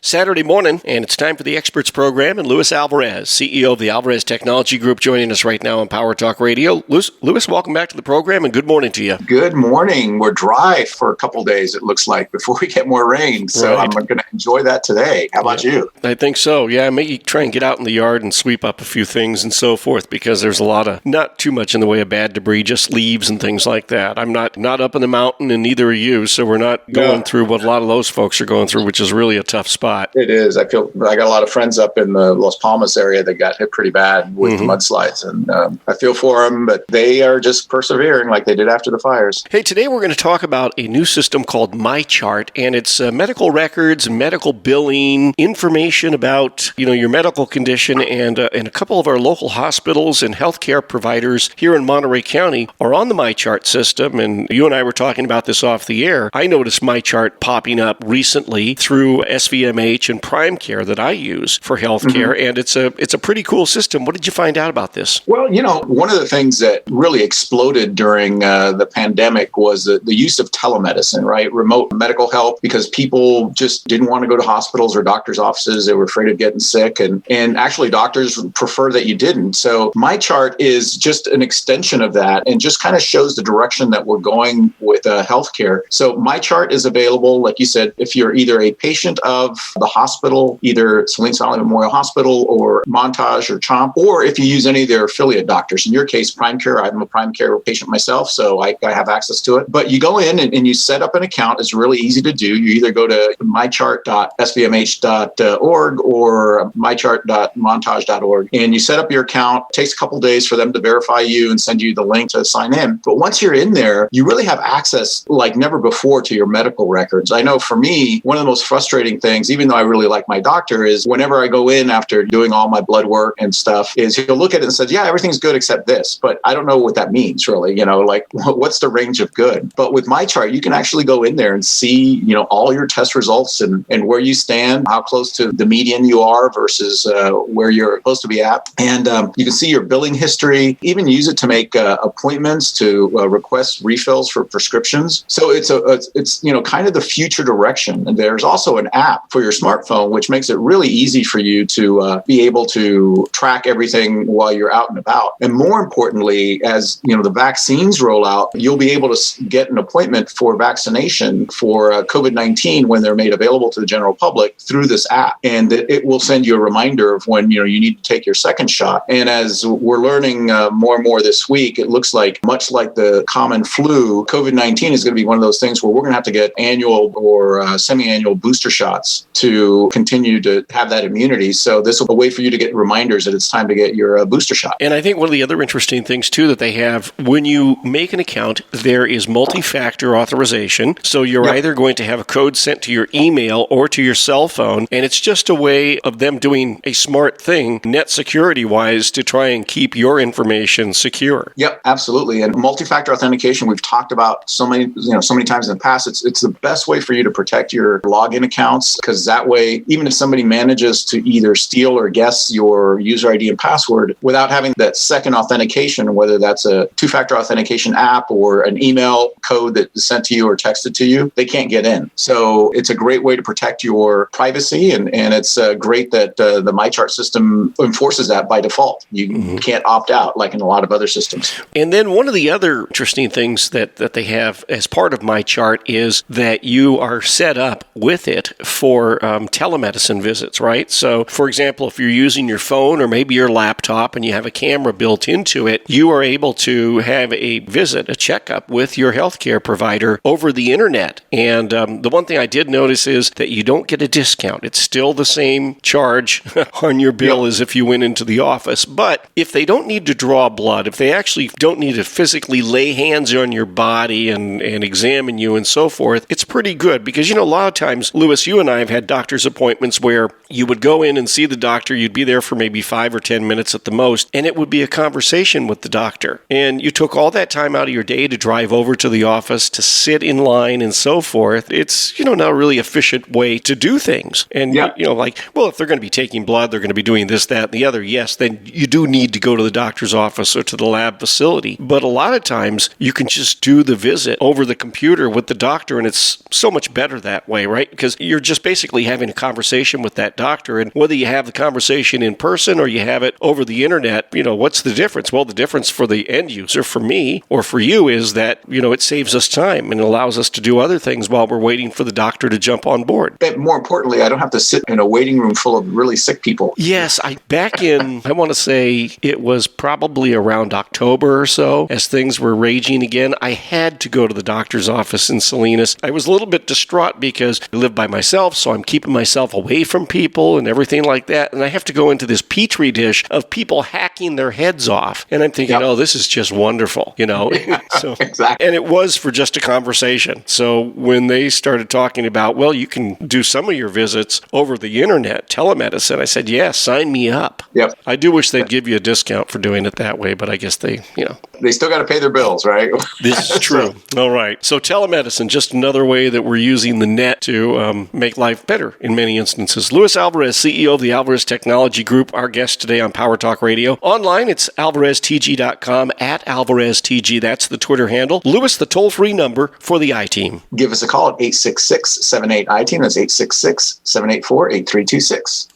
Saturday morning, and it's time for the Experts Program, and Luis Alvarez, CEO of the Alvarez Technology Group, joining us right now on Power Talk Radio. Luis, welcome back to the program, and good morning to you. Good morning. We're dry for a couple days, it looks like, before we get more rain, so right. I'm going to enjoy that today. How about you? I think so, yeah. Maybe try and get out in the yard and sweep up a few things and so forth, because there's a lot of, not too much in the way of bad debris, just leaves and things like that. I'm not up in the mountain, and neither are you, so we're not going through what a lot of those folks are going through, which is really a tough spot. It is. I got a lot of friends up in the Las Palmas area that got hit pretty bad with the mudslides, and I feel for them, but they are just persevering like they did after the fires. Hey, today we're going to talk about a new system called MyChart, and it's medical records, medical billing, information about your medical condition, and a couple of our local hospitals and healthcare providers here in Monterey County are on the MyChart system, and you and I were talking about this off the air. I noticed MyChart popping up recently through SVMH and Prime Care that I use for healthcare, and it's a pretty cool system. What did you find out about this? Well, one of the things that really exploded during the pandemic was the use of telemedicine, right? Remote medical help, because people just didn't want to go to hospitals or doctors' offices. They were afraid of getting sick, and actually doctors prefer that you didn't. So MyChart is just an extension of that and just kind of shows the direction that we're going with healthcare. So MyChart is available, like you said, if you're either a patient of the hospital, either Saline Valley Memorial Hospital or Montage or CHOMP, or if you use any of their affiliate doctors. In your case, Prime Care. I'm a Prime Care patient myself, so I have access to it. But you go in and you set up an account. It's really easy to do. You either go to mychart.svmh.org or mychart.montage.org, and you set up your account. It takes a couple days for them to verify you and send you the link to sign in. But once you're in there, you really have access like never before to your medical records. I know for me, one of the most frustrating things, even though I really like my doctor, is whenever I go in after doing all my blood work and stuff, is he'll look at it and says, yeah, everything's good except this. But I don't know what that means, really. Like what's the range of good? But with MyChart, you can actually go in there and see, all your test results and where you stand, how close to the median you are versus where you're supposed to be at. And you can see your billing history, even use it to make appointments, to request refills for prescriptions. So it's kind of the future direction. And there's also an app for your smartphone, which makes it really easy for you to be able to track everything while you're out and about. And more importantly, as the vaccines roll out, you'll be able to get an appointment for vaccination for COVID-19 when they're made available to the general public through this app. And it will send you a reminder of when you need to take your second shot. And as we're learning more and more this week, it looks like, much like the common flu, COVID-19 is going to be one of those things where we're going to have to get annual or semi-annual booster shots to continue to have that immunity. So this will be a way for you to get reminders that it's time to get your booster shot. And I think one of the other interesting things, too, that they have, when you make an account, there is multi-factor authorization. So you're either going to have a code sent to your email or to your cell phone, and it's just a way of them doing a smart thing, net security-wise, to try and keep your information secure. Yep, absolutely. And multi-factor authentication, we've talked about so many times in the past. It's the best way for you to protect your login accounts, because that way, even if somebody manages to either steal or guess your user ID and password without having that second authentication, whether that's a two-factor authentication app or an email code that is sent to you or texted to you, they can't get in. So it's a great way to protect your privacy, and it's great that the MyChart system enforces that by default. You can't opt out like in a lot of other systems. And then one of the other interesting things that they have as part of MyChart is that you are set up with it for telemedicine visits, right? So, for example, if you're using your phone or maybe your laptop and you have a camera built into it, you are able to have a visit, a checkup with your healthcare provider over the internet. And the one thing I did notice is that you don't get a discount. It's still the same charge on your bill as if you went into the office. But if they don't need to draw blood, if they actually don't need to physically lay hands on your body and examine you and so forth, it's pretty good. Because, a lot of times, Luis, you and I have had doctor's appointments where you would go in and see the doctor, you'd be there for maybe 5 or 10 minutes at the most, and it would be a conversation with the doctor. And you took all that time out of your day to drive over to the office, to sit in line and so forth. It's, not a really efficient way to do things. And, if they're going to be taking blood, they're going to be doing this, that, and the other, yes, then you do need to go to the doctor's office or to the lab facility. But a lot of times, you can just do the visit over the computer with the doctor, and it's so much better that way, right? Because you're just basically basically having a conversation with that doctor. And whether you have the conversation in person or you have it over the internet, what's the difference? Well, the difference for the end user, for me or for you, is that, it saves us time and allows us to do other things while we're waiting for the doctor to jump on board. And more importantly, I don't have to sit in a waiting room full of really sick people. Yes, back in, I want to say it was probably around October or so, as things were raging again, I had to go to the doctor's office in Salinas. I was a little bit distraught because I live by myself, so I'm keeping myself away from people and everything like that. And I have to go into this petri dish of people hacking their heads off. And I'm thinking, oh, this is just wonderful, So, exactly. And it was for just a conversation. So when they started talking about, well, you can do some of your visits over the internet, telemedicine, I said, yeah, sign me up. Yep. I do wish they'd give you a discount for doing it that way, but I guess they still got to pay their bills, right? This is true. All right. So telemedicine, just another way that we're using the net to make life better in many instances. Luis Alvarez, CEO of the Alvarez Technology Group, our guest today on Power Talk Radio. Online, it's alvareztg.com, @AlvarezTG. That's the Twitter handle. Luis, the toll-free number for the I-Team. Give us a call at 866-78-I-Team. That's 866-784-8326.